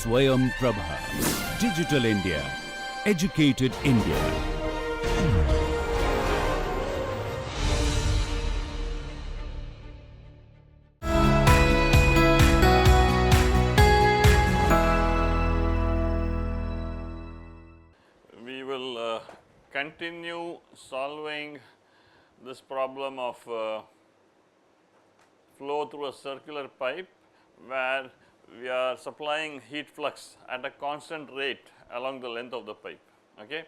SwayamPrabha. Digital India. Educated India. We will continue solving this problem of flow through a circular pipe where we are supplying heat flux at a constant rate along the length of the pipe, okay.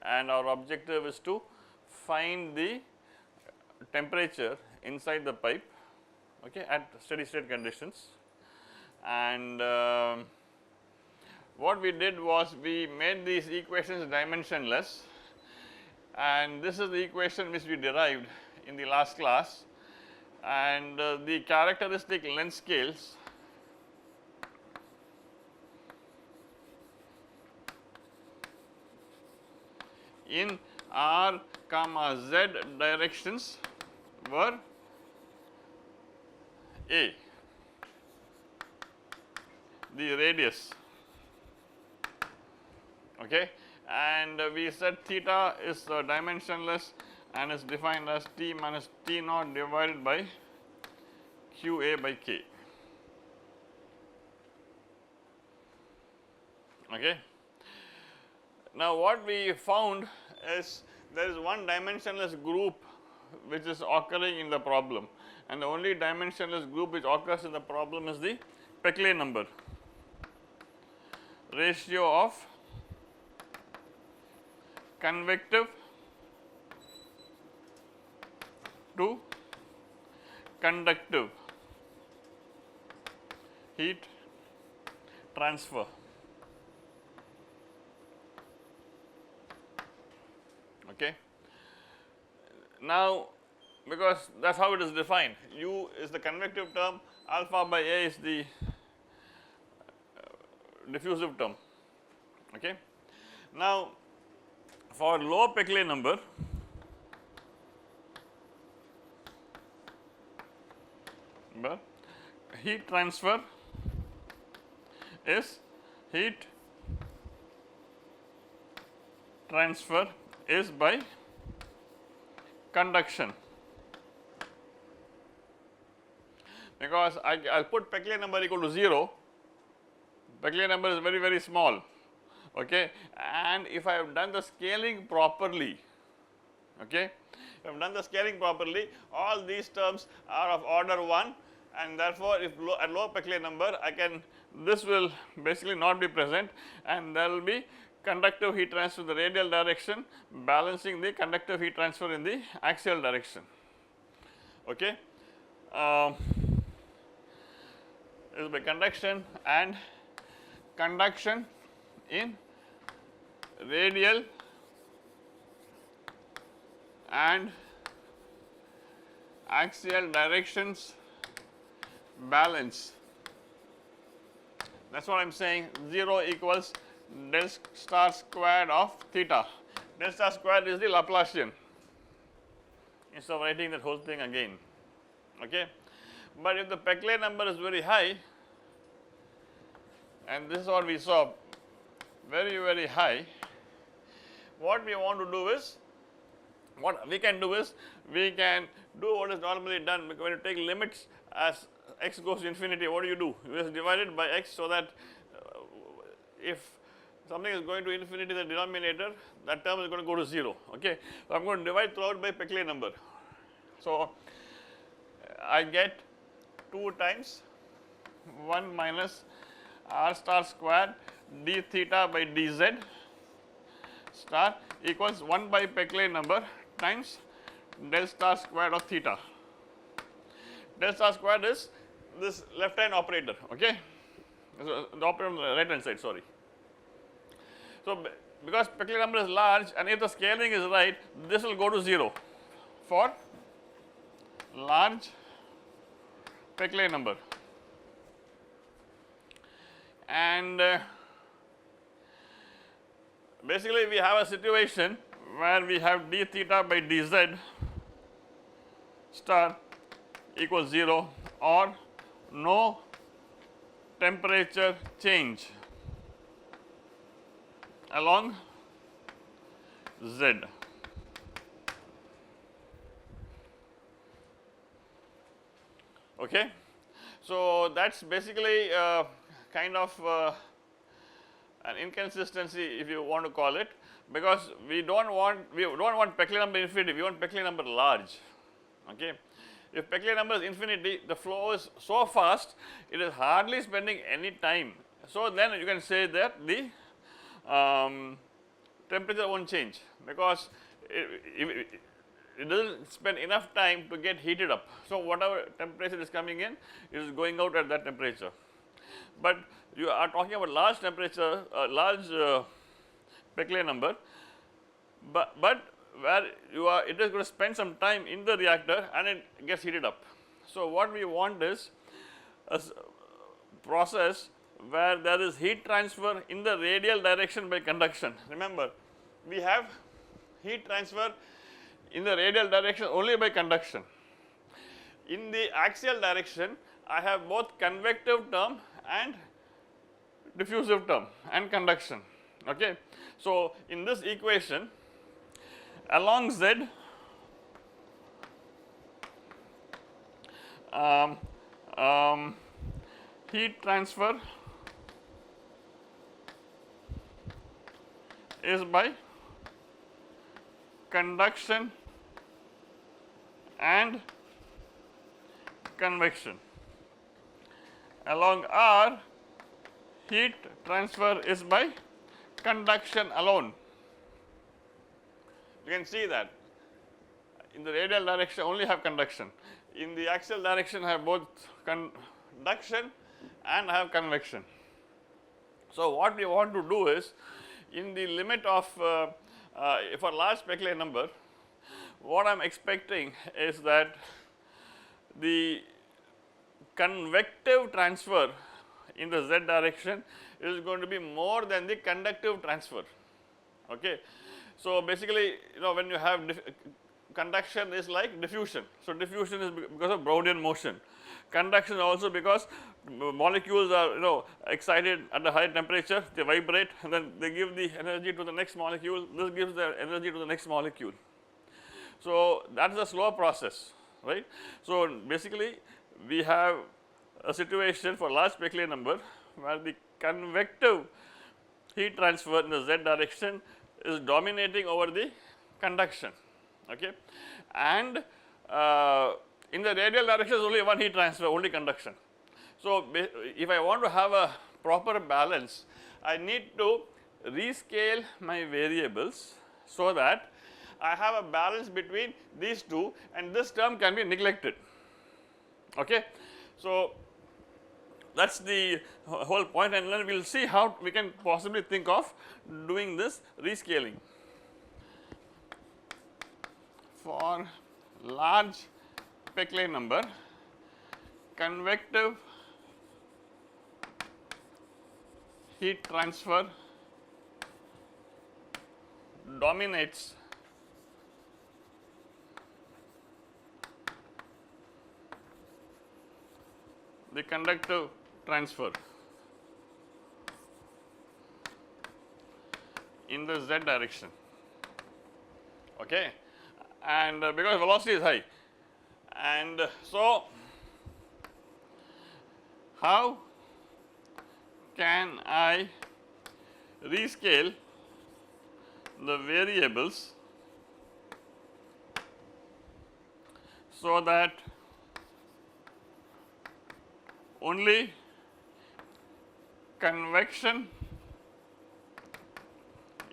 And our objective is to find the temperature inside the pipe, okay, at steady state conditions. And what we did was we made these equations dimensionless, and this is the equation which we derived in the last class, and the characteristic length scales in r comma z directions were a, the radius, okay, and we said theta is dimensionless and is defined as T minus T naught divided by QA by K, okay. Now, what we found is there is one dimensionless group which is occurring in the problem, and the only dimensionless group which occurs in the problem is the Peclet number, ratio of convective to conductive heat transfer. Okay. Now, because that is how it is defined, U is the convective term, alpha by A is the diffusive term. Okay. Now, for low Peclet number, heat transfer is by conduction, because I will put Peclet number equal to 0. Peclet number is very, very small, okay, and if I have done the scaling properly, okay, if I have done the scaling properly, all these terms are of order 1, and therefore, if at low Peclet number I can, this will basically not be present, and there will be conductive heat transfer in the radial direction balancing the conductive heat transfer in the axial direction, okay. This is by conduction, and conduction in radial and axial directions balance. That is what I am saying. 0 equals del star squared of theta. Del star squared is the Laplacian, instead of writing that whole thing again, okay. But if the Peclet number is very high, and this is what we saw, very, very high, what we want to do is, what we can do is, we can do what is normally done. When you take limits as x goes to infinity, what do? You just divide it by x, so that if something is going to infinity, the denominator, that term is going to go to 0, okay. So, I am going to divide throughout by Peclet number. So, I get 2 times 1 minus r star squared d theta by dz star equals 1 by Peclet number times del star squared of theta. Del star squared is this left hand operator, okay, the operator on the right hand side, sorry. So, because Peclet number is large, and if the scaling is right, this will go to 0 for large Peclet number, and basically we have a situation where we have d theta by dz star equals 0 or no temperature change. along Z. Okay. So, that is basically kind of an inconsistency, if you want to call it, because we do not want Peckley number infinity, we want Peckley number large. Okay. If Peckley number is infinity, the flow is so fast, it is hardly spending any time. So, then you can say that the temperature will not change, because it does not spend enough time to get heated up. So, whatever temperature is coming in is going out at that temperature. But you are talking about large temperature, large Peckley number, but where you are, it is going to spend some time in the reactor and it gets heated up. So, what we want is a process where there is heat transfer in the radial direction by conduction. Remember, we have heat transfer in the radial direction only by conduction. In the axial direction, I have both convective term and diffusive term and conduction. Okay. So, in this equation, along Z, heat transfer is by conduction and convection. Along R, heat transfer is by conduction alone. You can see that in the radial direction only have conduction, in the axial direction I have both conduction and I have convection. So, what we want to do is, in the limit of for large Peckley number, what I am expecting is that the convective transfer in the Z direction is going to be more than the conductive transfer. Okay. So, basically, when you have conduction is like diffusion. So, diffusion is because of Brownian motion. Conduction also because molecules are excited at a high temperature, they vibrate and then they give the energy to the next molecule, this gives the energy to the next molecule. So, that is a slow process, right. So, basically we have a situation for large Peckley number where the convective heat transfer in the Z direction is dominating over the conduction. Okay. And in the radial direction is only one heat transfer, only conduction. So, if I want to have a proper balance, I need to rescale my variables so that I have a balance between these two and this term can be neglected. Okay. So, that is the whole point, and then we will see how we can possibly think of doing this rescaling. For large Peckley number, convective heat transfer dominates the conductive transfer in the Z direction. Okay. And because velocity is high, and so how can I rescale the variables so that only convection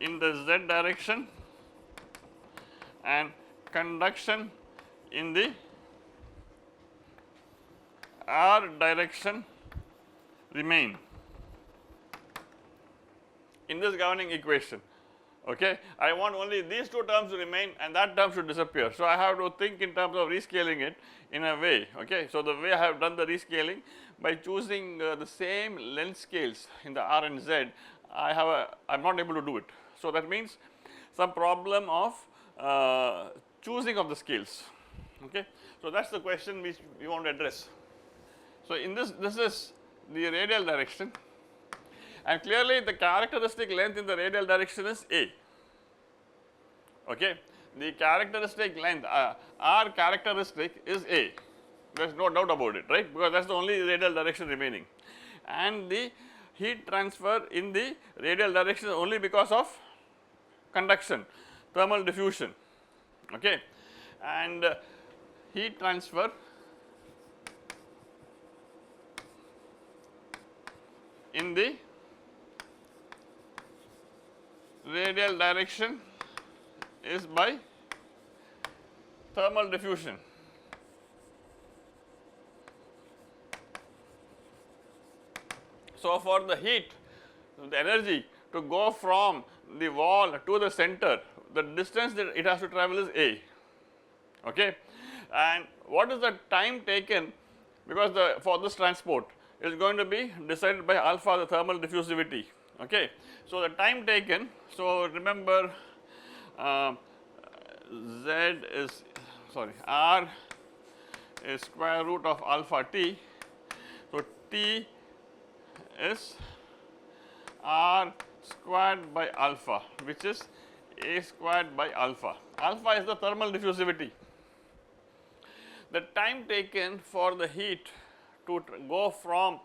in the Z direction and conduction in the R direction remain in this governing equation. Okay. I want only these two terms to remain and that term should disappear. So, I have to think in terms of rescaling it in a way. Okay. So, the way I have done the rescaling, by choosing the same length scales in the R and Z, I am not able to do it. So, that means some problem of choosing of the scales. Okay. So, that is the question which we want to address. So, in this is the radial direction, and clearly the characteristic length in the radial direction is A. Okay. The characteristic length R characteristic is A, there is no doubt about it, right, because that is the only radial direction remaining, and the heat transfer in the radial direction only because of conduction, thermal diffusion, okay, and heat transfer in the radial direction is by thermal diffusion. So, for the heat, the energy to go from the wall to the center, the distance that it has to travel is A, okay, and what is the time taken, because for this transport is going to be decided by alpha, the thermal diffusivity, okay. So, the time taken, so remember Z is R is square root of alpha t, so T is R squared by alpha, which is A squared by alpha. Alpha is the thermal diffusivity. The time taken for the heat to go from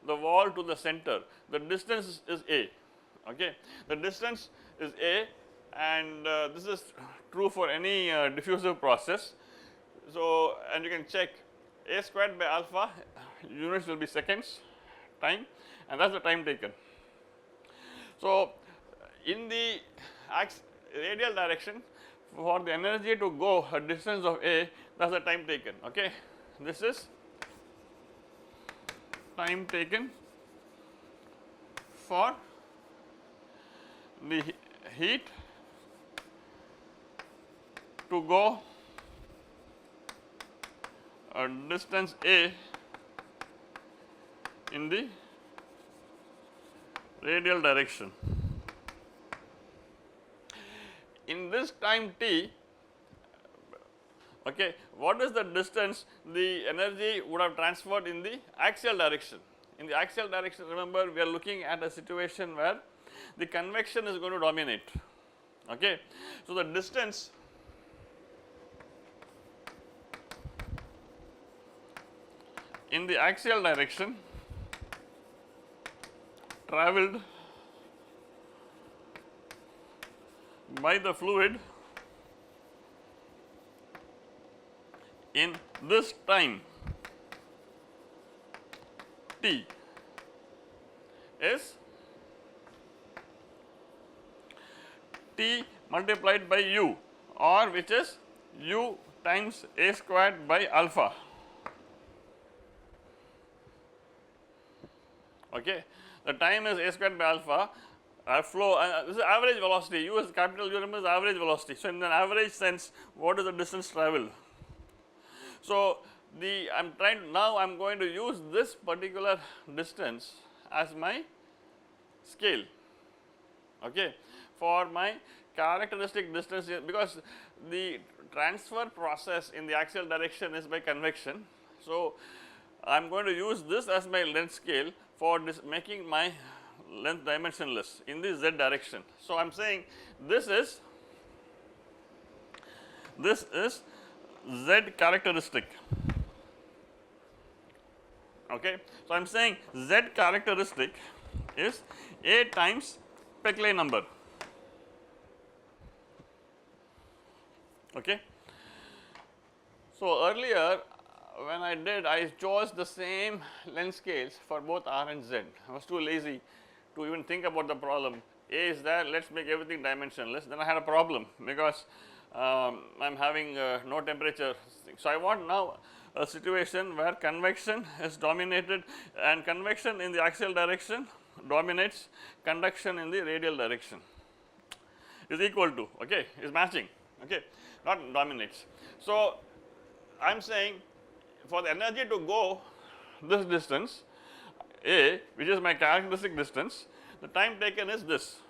the wall to the center, the distance is A, okay. The distance is A, and this is true for any diffusive process. So, and you can check A squared by alpha, units will be seconds time, and that is the time taken. So, in the radial direction, for the energy to go a distance of A, that is the time taken, okay. This is time taken for the heat to go a distance A in the radial direction. In this time t, okay, what is the distance the energy would have transferred in the axial direction? In the axial direction, remember, we are looking at a situation where the convection is going to dominate, okay. So, the distance in the axial direction travelled by the fluid in this time t is T multiplied by u, or which is u times A squared by alpha, okay. The time is A squared by alpha, flow, this is average velocity, u is capital U, remember, is average velocity. So, in an average sense, what is the distance travelled? So, I am trying now, I am going to use this particular distance as my scale, okay, for my characteristic distance here, because the transfer process in the axial direction is by convection. So, I am going to use this as my length scale for making my length dimensionless in the z direction. So, I am saying this is z characteristic, okay. So, I am saying z characteristic is A times Peclet number, okay. So, earlier when I chose the same length scales for both R and Z. I was too lazy to even think about the problem. A is there, let us make everything dimensionless. Then I had a problem because I am having no temperature. So, I want now a situation where convection is dominated, and convection in the axial direction dominates conduction in the radial direction, is equal to, okay, is matching, okay, not dominates. So, I am saying for the energy to go this distance A, which is my characteristic distance, the time taken is this.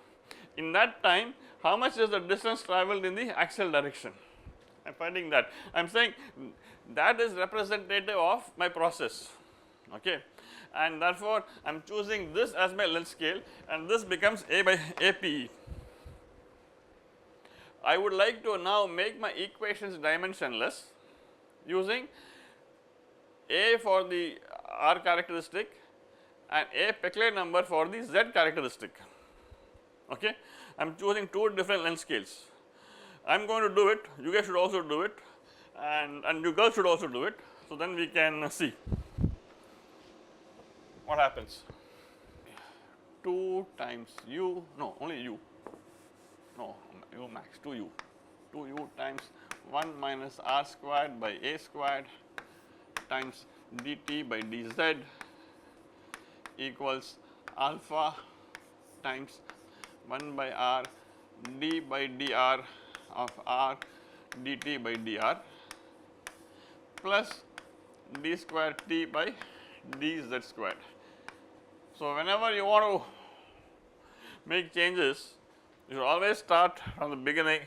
In that time, how much is the distance travelled in the axial direction? I am finding that. I am saying that is representative of my process, okay, and therefore I am choosing this as my length scale, and this becomes A by APE. I would like to now make my equations dimensionless using A for the R characteristic and A Peclet number for the Z characteristic. Okay, I am choosing two different length scales. I am going to do it, you guys should also do it, and you girls should also do it. So then we can see what happens. 2 times u, no, only u, no, u max, 2u, 2u times 1 minus r squared by a squared times dt by dz equals alpha times 1 by r d by dr of r dt by dr plus d square t by dz squared. So, whenever you want to make changes, you should always start from the beginning,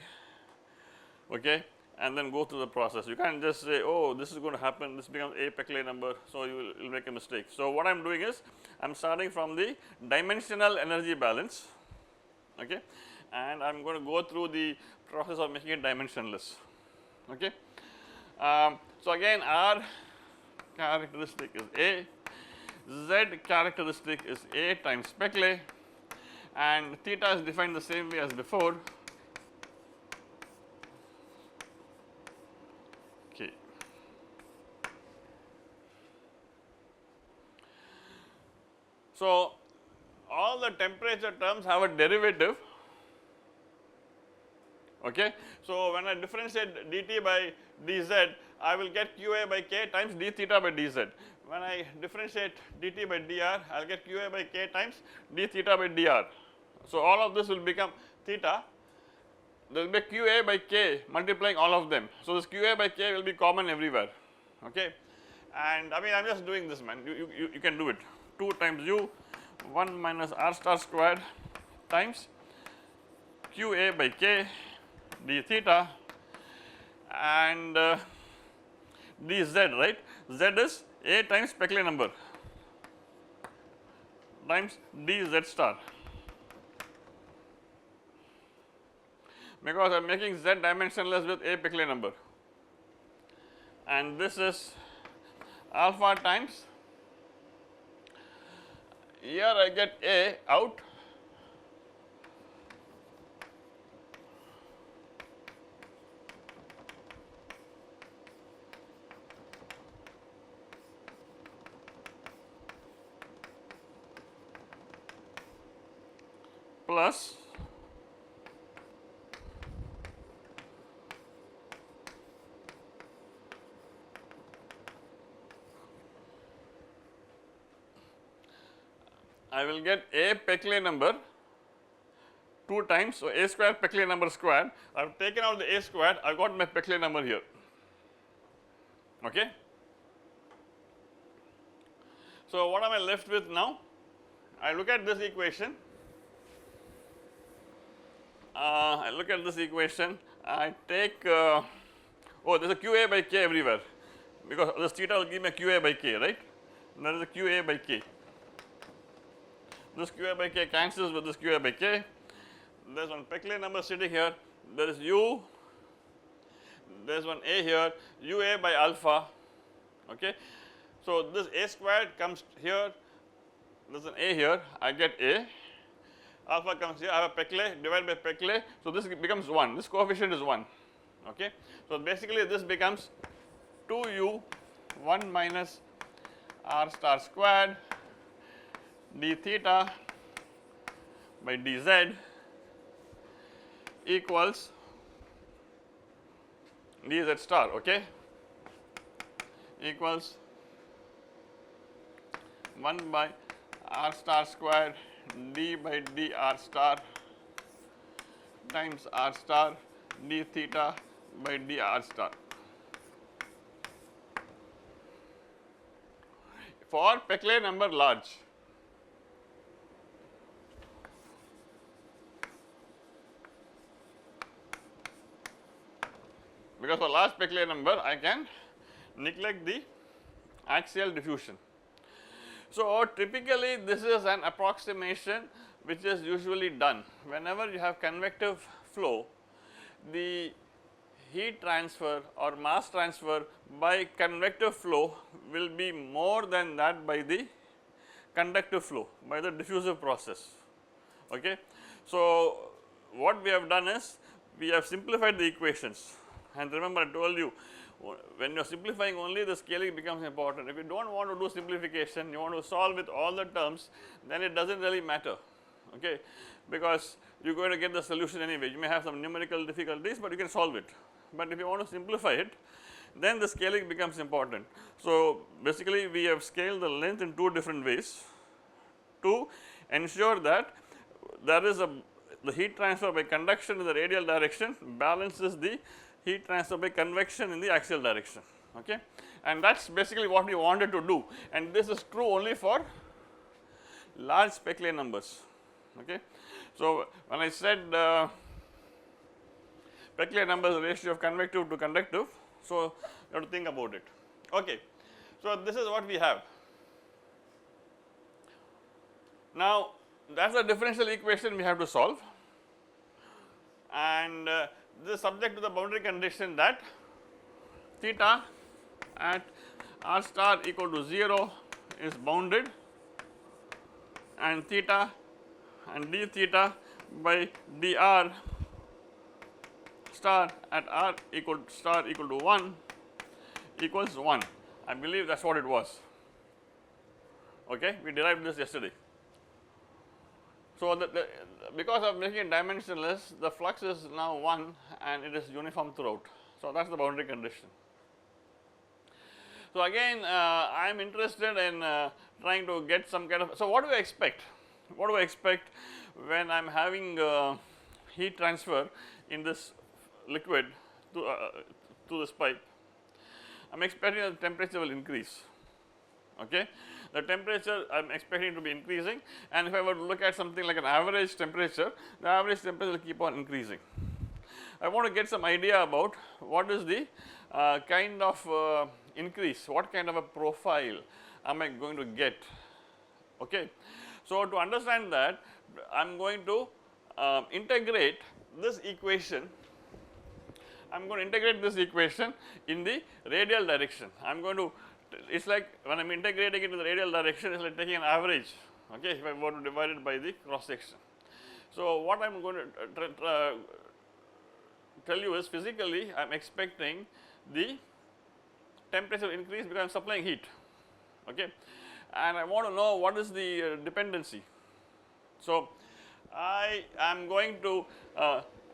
okay, and then go through the process. You can't just say, oh, this is going to happen, this becomes a Peclet number, so you will make a mistake. So, what I am doing is I am starting from the dimensional energy balance, okay, and I am going to go through the process of making it dimensionless, okay. So, again R characteristic is A, Z characteristic is A times Peclet, and theta is defined the same way as before. Okay. So, all the temperature terms have a derivative. Okay. So, when I differentiate dt by dz, I will get qa by k times d theta by dz. When I differentiate dt by dr, I will get qa by k times d theta by dr. So, all of this will become theta. There will be qa by k multiplying all of them. So, this qa by k will be common everywhere, okay. And I mean, I am just doing this, man, you can do it. 2 times u 1 minus r star squared times qa by k d theta and dz, right. Z is a times Peclet number times dz star, because I am making z dimensionless with a Peclet number, and this is alpha times, here I get a out plus I will get a Peclet number 2 times, so a square Peclet number squared. I have taken out the a squared, I got my Peclet number here, okay. So, what am I left with now? I look at this equation, I take, oh, there is a qa by k everywhere, because this theta will give me a qa by k, right. There is a qa by k. This qa by k cancels with this qa by k. There is one Peclet number sitting here. There is u. There is one a here. ua by alpha. Okay. So this a squared comes here. There is an a here. I get a. Alpha comes here. I have a Peclet divided by Peclet. So this becomes 1. This coefficient is 1. Okay. So basically this becomes 2u 1 minus r star squared d theta by dz equals dz star, okay, equals 1 by r star squared d by dr star times r star d theta by dr star. For Peclet number large, because for large Peclet number I can neglect the axial diffusion. So, typically this is an approximation which is usually done whenever you have convective flow. The heat transfer or mass transfer by convective flow will be more than that by the conductive flow, by the diffusive process. Okay. So, what we have done is we have simplified the equations, and remember I told you, when you are simplifying only, the scaling becomes important. If you do not want to do simplification, you want to solve with all the terms, then it does not really matter, okay, because you are going to get the solution anyway. You may have some numerical difficulties, but you can solve it. But if you want to simplify it, then the scaling becomes important. So, basically we have scaled the length in two different ways to ensure that there is the heat transfer by conduction in the radial direction balances the heat transfer by convection in the axial direction, okay. And that is basically what we wanted to do, and this is true only for large Peclet numbers, okay. So, when I said Peclet number is the ratio of convective to conductive, so you have to think about it, okay. So, this is what we have. Now, that is the differential equation we have to solve, and this is subject to the boundary condition that theta at r star equal to 0 is bounded, and theta and d theta by dr star at r equal to 1 equals 1. I believe that is what it was, okay. We derived this yesterday. So, because of making it dimensionless, the flux is now 1 and it is uniform throughout. So, that is the boundary condition. So, again I am interested in trying to get some kind of, so what do I expect? What do I expect when I am having heat transfer in this liquid to this pipe? I am expecting that the temperature will increase, okay. The temperature I am expecting to be increasing, and if I were to look at something like an average temperature, the average temperature will keep on increasing. I want to get some idea about what is the kind of increase, what kind of a profile am I going to get, okay. So, to understand that, I am going to integrate this equation. I am going to integrate this equation in the radial direction. I am going to, it is like when I am integrating it in the radial direction, it is like taking an average, okay, if I were to divide it by the cross section. So, what I am going to tell you is, physically I am expecting the temperature increase because I am supplying heat, okay, and I want to know what is the dependency. So, I am going to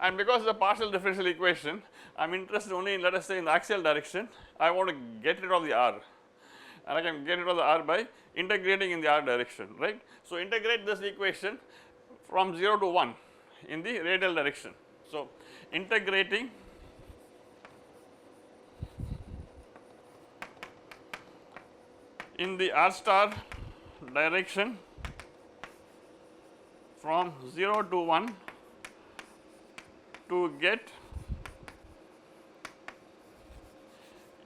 and because it is a partial differential equation, I am interested only in, let us say, in the axial direction. I want to get rid of the r, and I can get rid of the r by integrating in the r direction, right. So, integrate this equation from 0 to 1 in the radial direction. So, integrating in the r star direction from 0 to 1 to get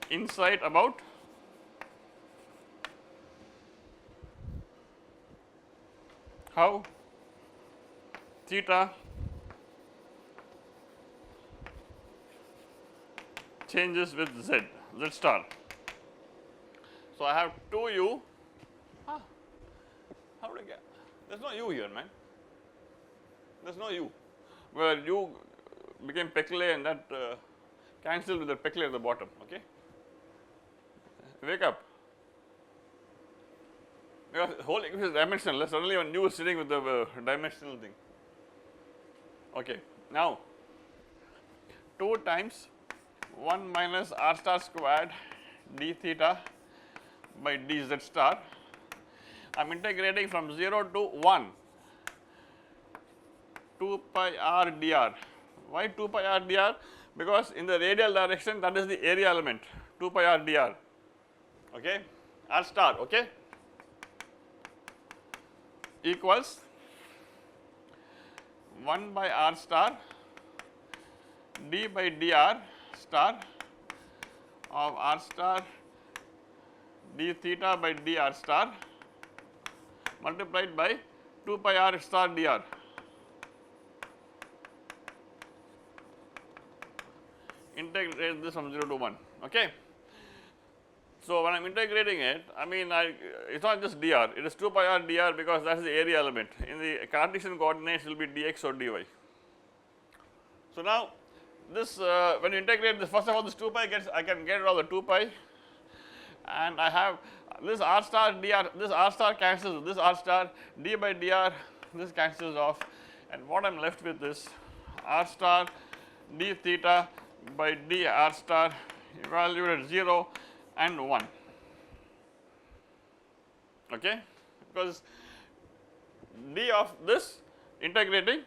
insight about how theta changes with z star. So, I have 2u, how do I get, there is no u here, man, there is no u, where u became Peclet and that cancelled with the Peclet at the bottom, okay. Wake up, because the whole equation is dimensionless, suddenly when u is sitting with the dimensional thing, okay. Now, 2 times 1 minus r star squared d theta by dz star, I am integrating from 0 to 1 2 pi r dr. Why 2 pi r dr? Because in the radial direction, that is the area element, 2 pi r dr, okay, r star, okay, equals 1 by r star d by dr star of r star d theta by dr star multiplied by 2 pi r star dr. Integrate this from 0 to 1. Okay. So, when I am integrating it, I mean it is not just dr, it is 2 pi r dr because that is the area element. In the Cartesian coordinates, it will be dx or dy. So, now this when you integrate this, first of all this 2 pi gets, I can get rid of the 2 pi, and I have this r star dr, this r star cancels, this r star d by dr, this cancels off, and what I am left with is r star d theta by d r star evaluated at 0 and 1, okay, because d of this integrating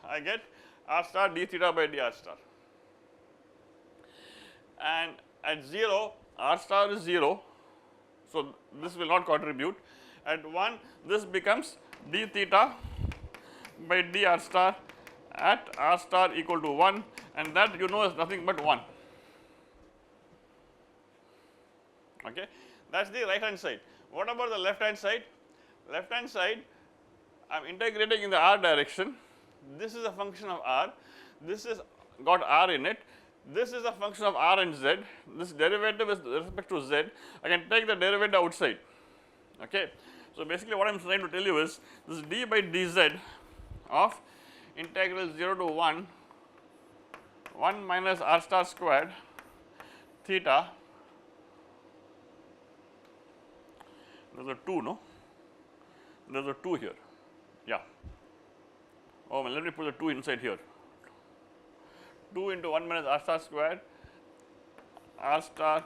I get r star d theta by d r star, and at 0 r star is 0, so this will not contribute. At 1 this becomes d theta by d r star at r star equal to 1, and that you know is nothing but 1. Okay, that is the right hand side. What about the left hand side? Left hand side I am integrating in the r direction. This is a function of r, this is got r in it, this is a function of r and z, this derivative is with respect to z, I can take the derivative outside. Okay. So, basically what I am trying to tell you is this d by dz of integral 0 to 1 minus r star squared theta, there is a 2, no, there is a 2 here, yeah, oh well, let me put the 2 inside here, 2 into 1 minus r star squared r star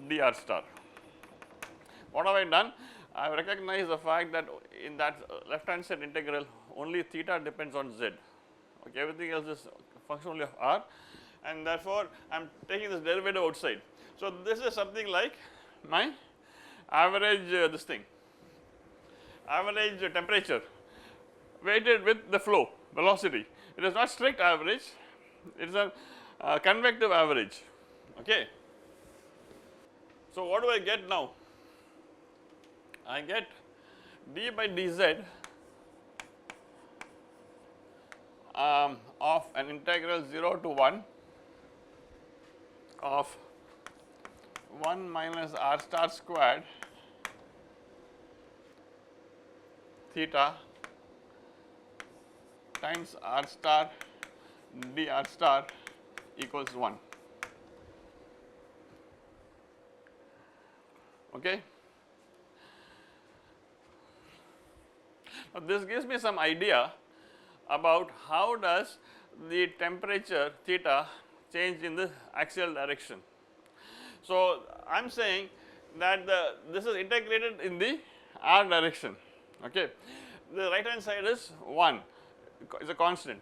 dr star. What have I done? I have recognized the fact that in that left hand side integral only theta depends on z, okay, everything else is function only of r, and therefore I am taking this derivative outside. So, this is something like my average this thing, average temperature weighted with the flow velocity. It is not strict average, it is a convective average. Okay. So, what do I get now? I get d by dz of an integral 0 to 1 of 1 minus r star squared theta times r star dr star equals 1. Okay. Now, this gives me some idea about how does the temperature theta change in the axial direction. So, I am saying that this is integrated in the r direction. Okay. The right hand side is 1, is a constant.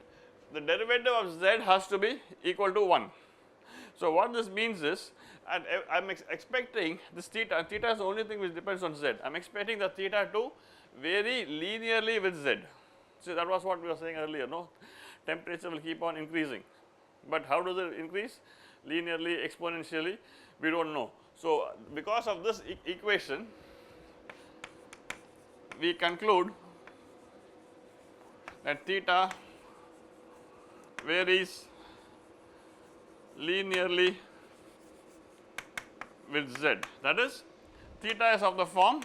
The derivative of z has to be equal to 1. So, what this means is, and I am expecting this theta, theta is the only thing which depends on z. I am expecting the theta to vary linearly with z. So, that was what we were saying earlier, no, temperature will keep on increasing, but how does it increase? Linearly, exponentially, we do not know. So, because of this equation, we conclude that theta varies linearly with z, that is theta is of the form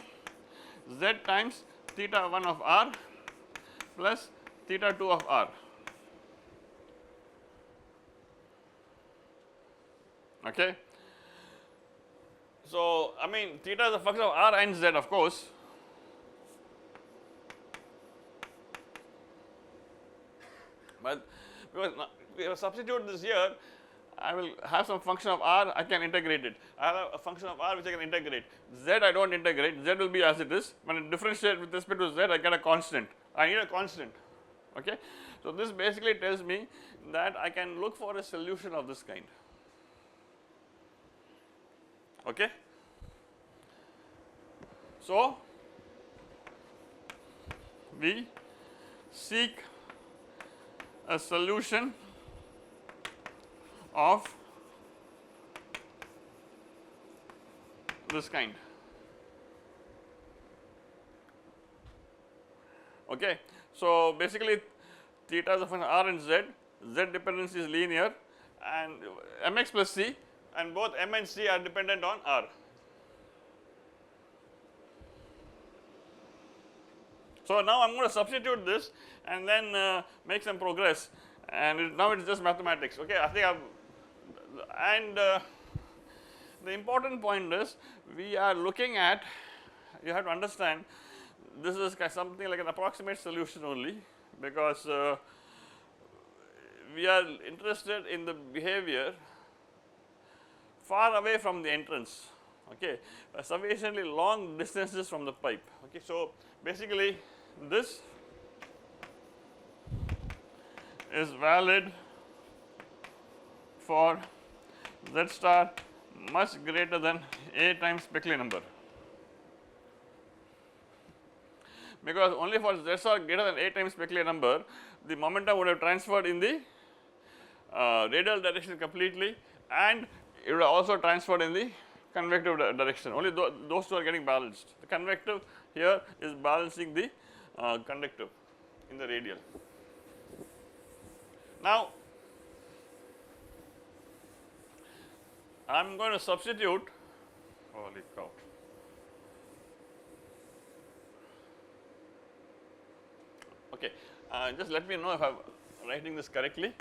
z times theta 1 of r plus theta 2 of r. Okay. So, I mean theta is a function of r and z, of course, but because we have substitute this here, I will have some function of r, I can integrate it. I have a function of r which I can integrate. Z I do not integrate, z will be as it is. When I differentiate with respect to z, I get a constant. I need a constant. Okay. So, this basically tells me that I can look for a solution of this kind. Okay. So, we seek a solution of this kind. Okay. So, basically theta is a function r and z, z dependency is linear, and mx plus c, and both m and c are dependent on r. So, now I am going to substitute this and then make some progress, and now it is just mathematics. Okay, I think I have, and the important point is we are looking at, you have to understand this is something like an approximate solution only, because we are interested in the behavior far away from the entrance, okay, sufficiently long distances from the pipe. Okay, so basically this is valid for z star much greater than a times Beckley number, because only for z star greater than a times Beckley number the momentum would have transferred in the radial direction completely, and it would have also transferred in the convective direction. Only those two are getting balanced. The convective here is balancing the conductive in the radial. Now, I am going to substitute, holy cow, okay, just let me know if I am writing this correctly.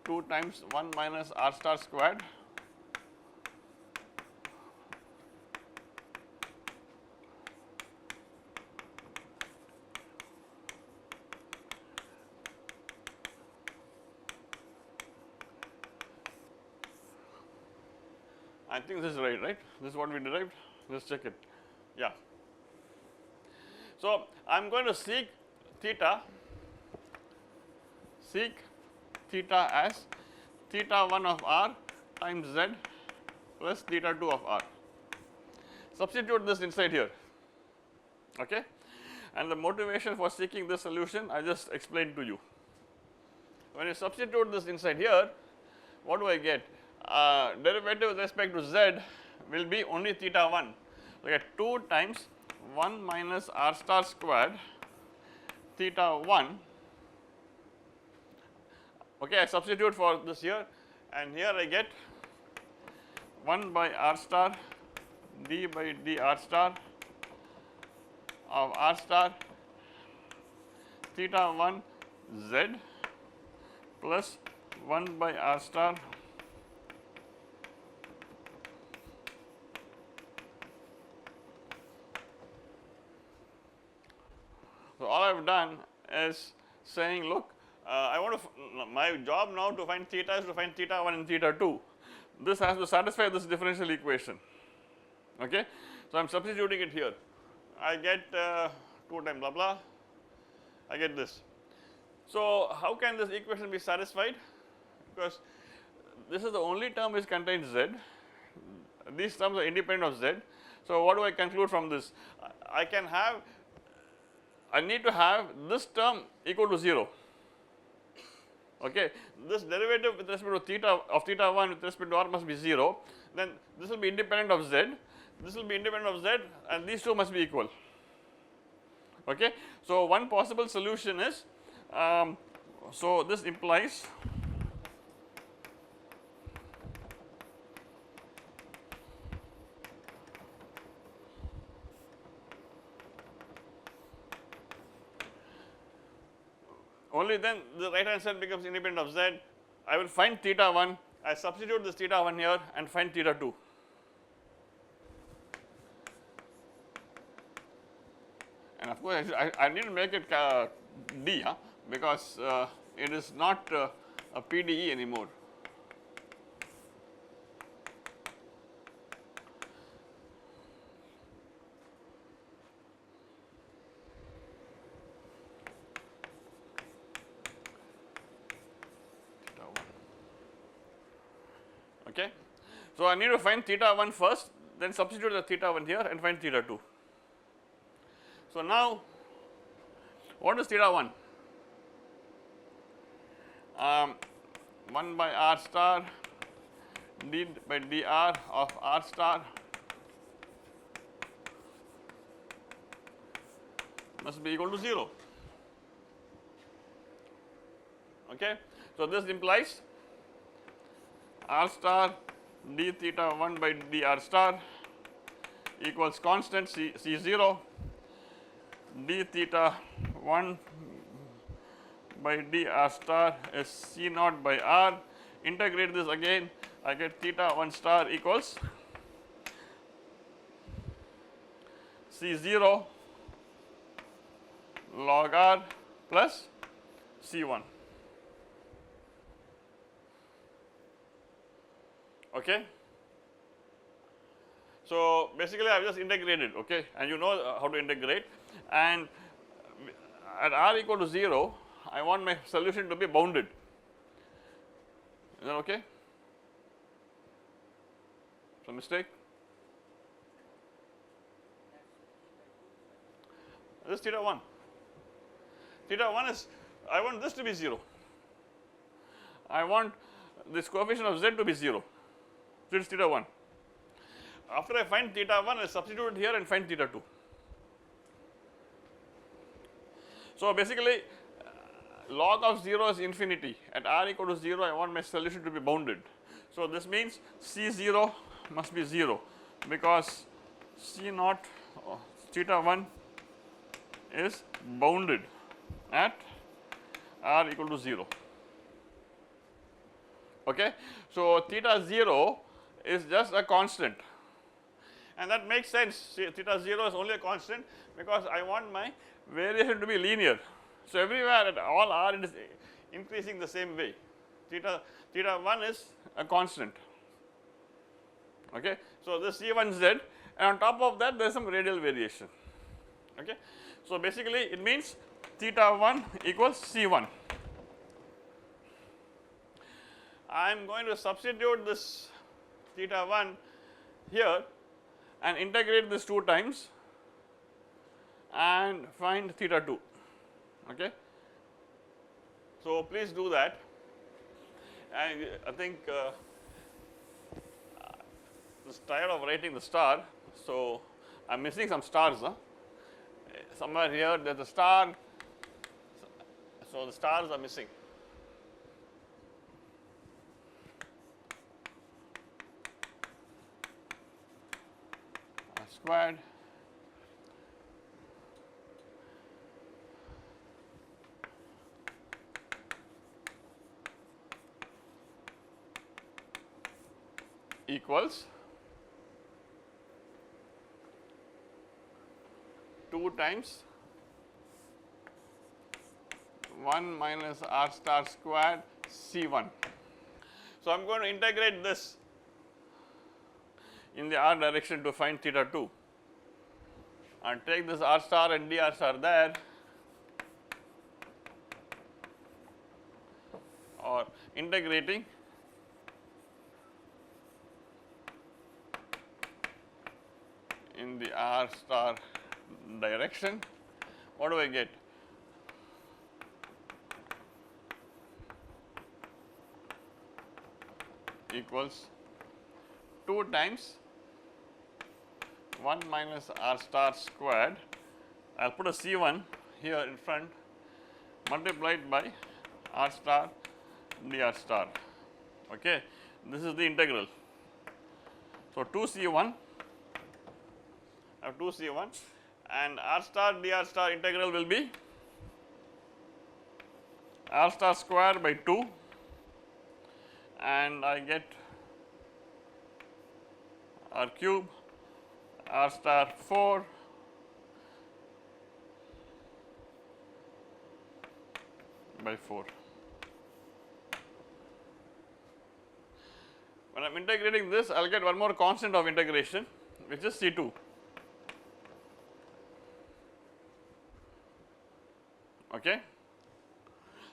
2 times 1 minus r star squared I think this is right, right? This is what we derived. Let's check it. Yeah. So, I am going to seek theta as theta 1 of r times z plus theta 2 of r. Substitute this inside here, okay, and the motivation for seeking this solution I just explained to you. When you substitute this inside here, what do I get? Derivative with respect to z will be only theta 1. Look at 2 times 1 minus r star squared theta 1. Okay, I substitute for this here, and here I get 1 by r star d by dr star of r star theta 1 z plus 1 by r star So, all I have done is saying, look, I want to, my job now to find theta is to find theta 1 and theta 2. This has to satisfy this differential equation, okay. So, I am substituting it here. I get 2 times blah blah, I get this. So, how can this equation be satisfied? Because this is the only term which contains z, these terms are independent of z. So, what do I conclude from this? I need to have this term equal to 0, okay. This derivative with respect to theta of theta 1 with respect to r must be 0, then this will be independent of z, this will be independent of z, and these two must be equal, okay. So, one possible solution is, so this implies only then the right hand side becomes independent of z. I will find theta 1, I substitute this theta 1 here and find theta 2. And of course, I need to make it d, because it is not a PDE anymore. Okay. So, I need to find theta 1 first, then substitute the theta 1 here and find theta 2. So, now what is theta 1? 1 by r star d by dr of r star must be equal to 0. Okay. So, this implies r star d theta 1 by d r star equals constant C 0 d theta 1 by d r star is C naught by r. Integrate this again, I get theta 1 star equals C 0 log r plus C 1. Okay. So, basically I have just integrated, okay, and you know how to integrate, and at r equal to 0 I want my solution to be bounded. Is that okay? Some mistake? This is theta 1. Theta 1 is, I want this to be 0. I want this coefficient of z to be 0. So, it is theta 1. After I find theta 1, I substitute it here and find theta 2. So, basically log of 0 is infinity. At r equal to 0, I want my solution to be bounded. So, this means C 0 must be 0 because C naught theta 1 is bounded at r equal to 0. Okay. So, theta 0 is just a constant, and that makes sense. See, theta 0 is only a constant because I want my variation to be linear. So, everywhere at all r it is increasing the same way. Theta 1 is a constant. Okay. So, this C1z, and on top of that there is some radial variation. Okay. So, basically it means theta 1 equals C1. I am going to substitute this theta 1 here and integrate this 2 times and find theta 2. Okay. So, please do that, and I think just tired of writing the star. So, I am missing some stars. Somewhere here there is a star, so the stars are missing. Squared equals 2 times 1 minus r star squared C1. So, I am going to integrate this in the r direction to find theta 2 and take this r star and dr star there, or integrating in the r star direction. What do I get? Equals 2 times 1 minus r star squared. I will put a C1 here in front, multiplied by r star dr star. Okay. This is the integral. So, 2C1, I have 2C1, and r star dr star integral will be r star square by 2, and I get r cube r star 4 by 4. When I am integrating this, I will get one more constant of integration, which is C2. Okay.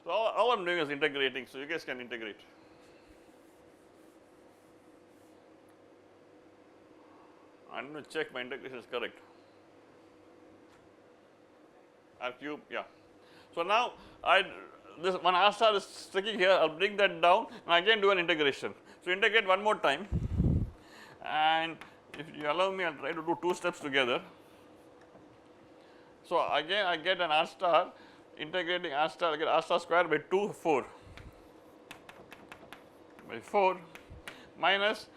So, all I am doing is integrating, so you guys can integrate. I am going to check my integration is correct. R cube, yeah. So, now this one r star is sticking here, I will bring that down and again do an integration. So, integrate one more time, and if you allow me, I will try to do 2 steps together. So, again I get an r star, integrating r star, I get r star square by 2 4. by 4 minus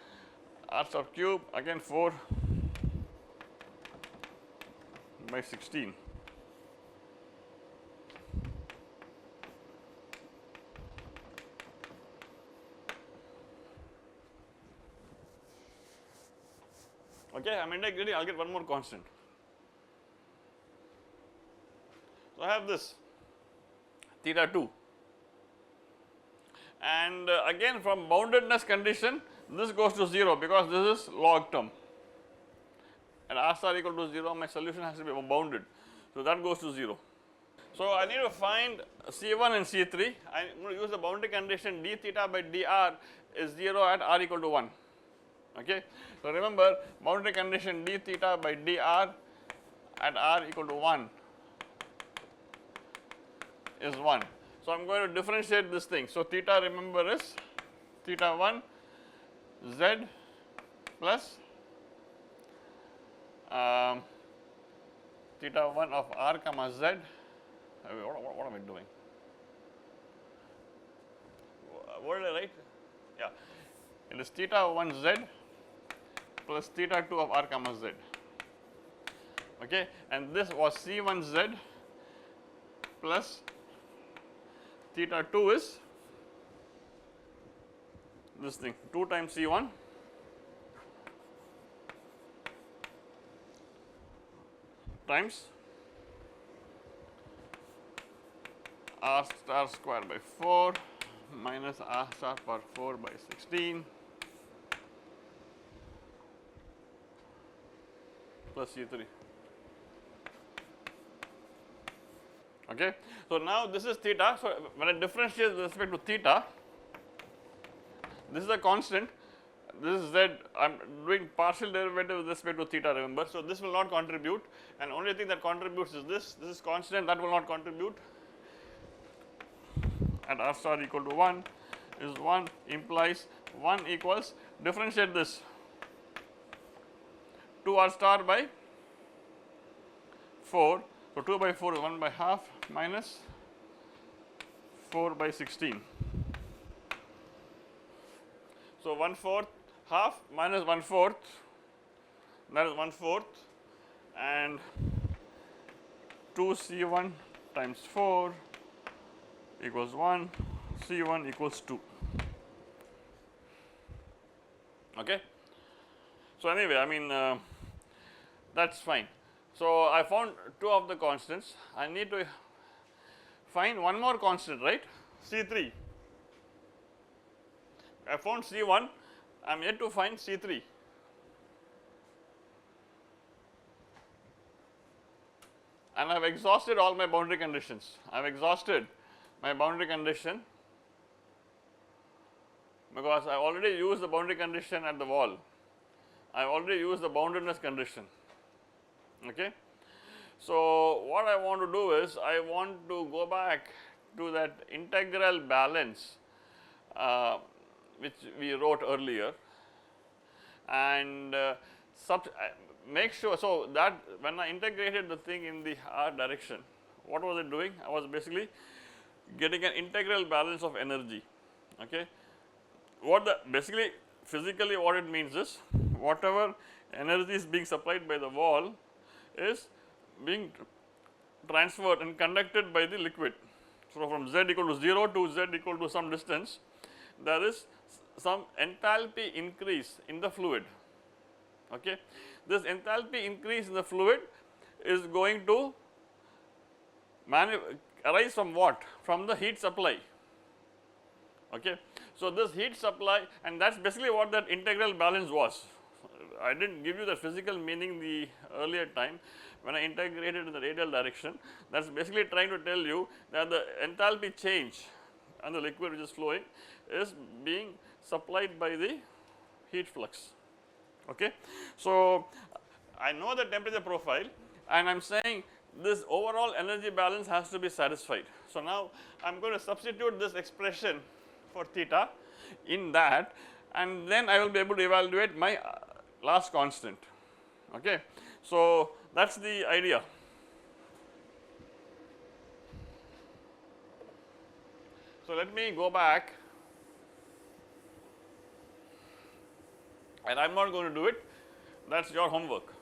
r star cube again 4 by 16. Okay, I am integrating, I will get one more constant. So, I have this theta 2, and again from boundedness condition this goes to 0 because this is log term, and r star equal to 0, my solution has to be bounded. So, that goes to 0. So, I need to find C1 and C3. I am going to use the boundary condition d theta by dr is 0 at r equal to 1. Okay. So, remember boundary condition d theta by dr at r equal to 1 is 1. So, I am going to differentiate this thing. So, theta remember is theta 1 z plus theta 1 of r comma z. What am I doing? What did I write? Yeah, it is theta 1 z plus theta 2 of r comma z. Okay, and this was C1 z plus theta 2 is this thing 2 times C1 times r star square by 4 minus r star power 4 by 16 plus C3. Okay. So, now this is theta. So, when I differentiate with respect to theta, this is a constant, this is z, I am doing partial derivative with respect to theta, remember. So, this will not contribute, and only thing that contributes is this is constant, that will not contribute, and r star equal to 1 is 1 implies 1 equals, differentiate this 2 r star by 4. So, 2 by 4 is 1 by half minus 4 by 16. So, 1/4 half minus 1/4, that is 1/4, and 2 C1 times 4 equals 1, C1 equals 2. Okay. So, anyway, I mean that is fine. So, I found 2 of the constants. I need to find one more constant, right, C3. I found C1, I am yet to find C3. And I have exhausted all my boundary conditions. I have exhausted my boundary condition because I already used the boundary condition at the wall. I have already used the boundedness condition. Okay. So, what I want to do is I want to go back to that integral balance which we wrote earlier, and make sure. So, that when I integrated the thing in the r direction, what was it doing? I was basically getting an integral balance of energy. Okay. What the basically physically what it means is whatever energy is being supplied by the wall is being transferred and conducted by the liquid. So, from z equal to 0 to z equal to some distance, there is some enthalpy increase in the fluid. Okay. This enthalpy increase in the fluid is going to arise from what? From the heat supply. Okay. So, this heat supply, and that is basically what that integral balance was. I did not give you the physical meaning the earlier time when I integrated in the radial direction. That is basically trying to tell you that the enthalpy change and the liquid which is flowing is being supplied by the heat flux. Okay. So, I know the temperature profile, and I am saying this overall energy balance has to be satisfied. So, now I am going to substitute this expression for theta in that, and then I will be able to evaluate my last constant. Okay. So, that is the idea. So, let me go back and I am not going to do it, that is your homework.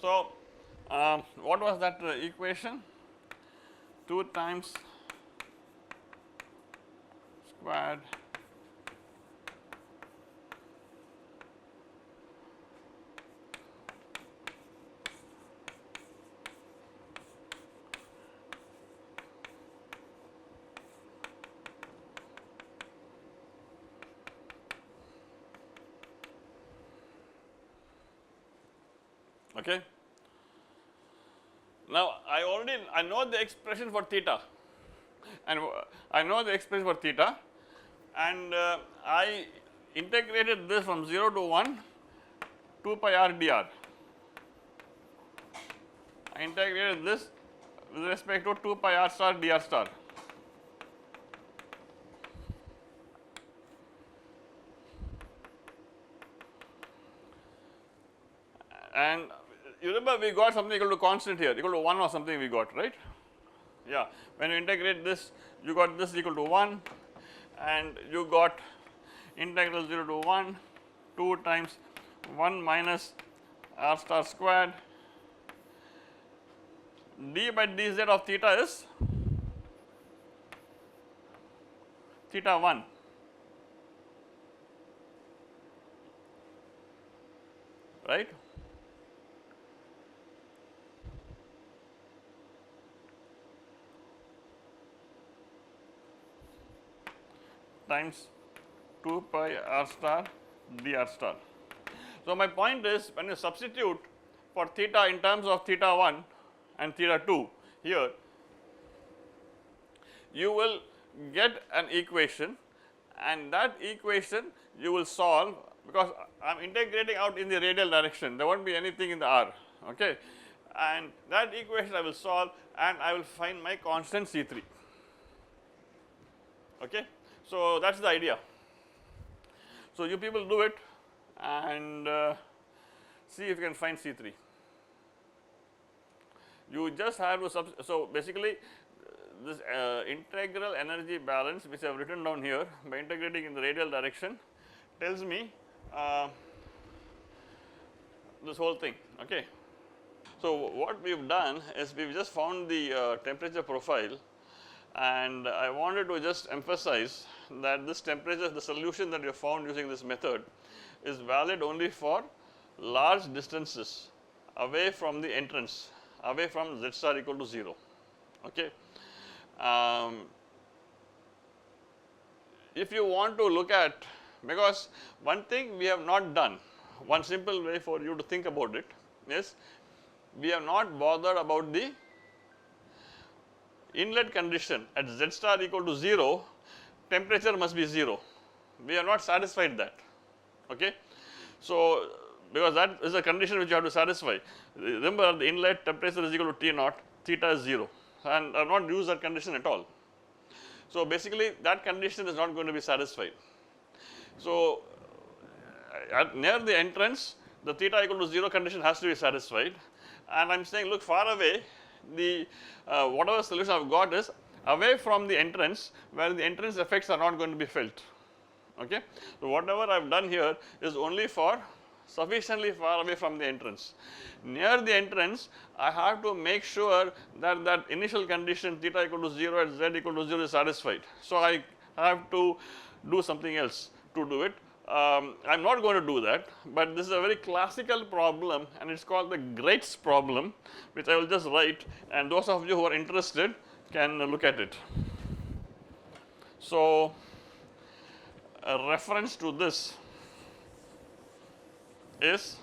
So, what was that equation? 2 times squared okay. Now, I know the expression for theta, and I know the expression for theta, and I integrated this from 0 to 1 2 pi r dr. I integrated this with respect to 2 pi r star dr star. And you remember we got something equal to constant here, equal to 1 or something we got, right? Yeah, when you integrate this, you got this equal to 1, and you got integral 0 to 1 2 times 1 minus r star squared d by dz of theta is theta 1, right? Times 2 pi r star dr star. So, my point is, when you substitute for theta in terms of theta 1 and theta 2 here, you will get an equation, and that equation you will solve, because I am integrating out in the radial direction, there will not be anything in the r, okay, and that equation I will solve, and I will find my constant C3, okay. So, that is the idea. So, you people do it and see if you can find C3. You just have to so basically this integral energy balance, which I have written down here by integrating in the radial direction, tells me this whole thing, okay. So, what we have done is we have just found the temperature profile, and I wanted to just emphasize that this temperature, the solution that you have found using this method, is valid only for large distances away from the entrance, away from z star equal to 0, okay. If you want to look at, because one thing we have not done, one simple way for you to think about it is, we have not bothered about the inlet condition at z star equal to 0, temperature must be 0. We have not satisfied that, okay. So, because that is a condition which you have to satisfy. Remember, the inlet temperature is equal to T naught, theta is 0, and I have not used that condition at all. So, basically that condition is not going to be satisfied. So, near the entrance, the theta equal to 0 condition has to be satisfied, and I am saying, look, far away, the whatever solution I have got is away from the entrance, where the entrance effects are not going to be felt, okay. So, whatever I have done here is only for sufficiently far away from the entrance. Near the entrance, I have to make sure that that initial condition theta equal to 0 at z equal to 0 is satisfied. So, I have to do something else to do it. I am not going to do that, but this is a very classical problem, and it is called the Graetz problem, which I will just write, and those of you who are interested can look at it. So, a reference to this is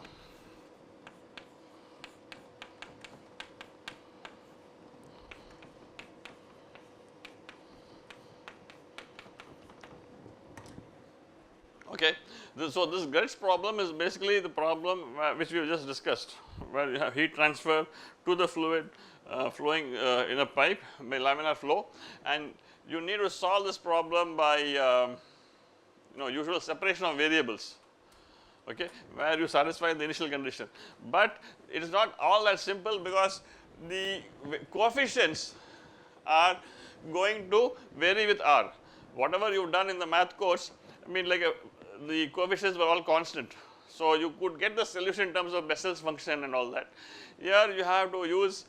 okay. So, this Graetz problem is basically the problem which we have just discussed, where you have heat transfer to the fluid flowing in a pipe by laminar flow, and you need to solve this problem by usual separation of variables, okay, where you satisfy the initial condition. But it is not all that simple, because the coefficients are going to vary with R. Whatever you have done in the math course, I mean like the coefficients were all constant. So, you could get the solution in terms of Bessel's function and all that. Here you have to use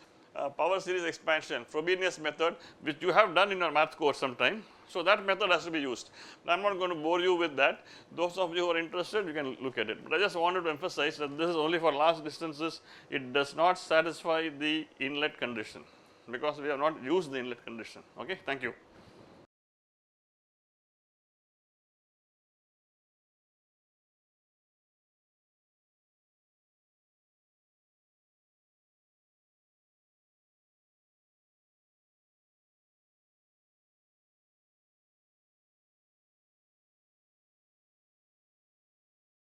power series expansion, Frobenius method, which you have done in your math course sometime. So, that method has to be used. I am not going to bore you with that. Those of you who are interested, you can look at it. But I just wanted to emphasize that this is only for large distances. It does not satisfy the inlet condition because we have not used the inlet condition. Okay, thank you.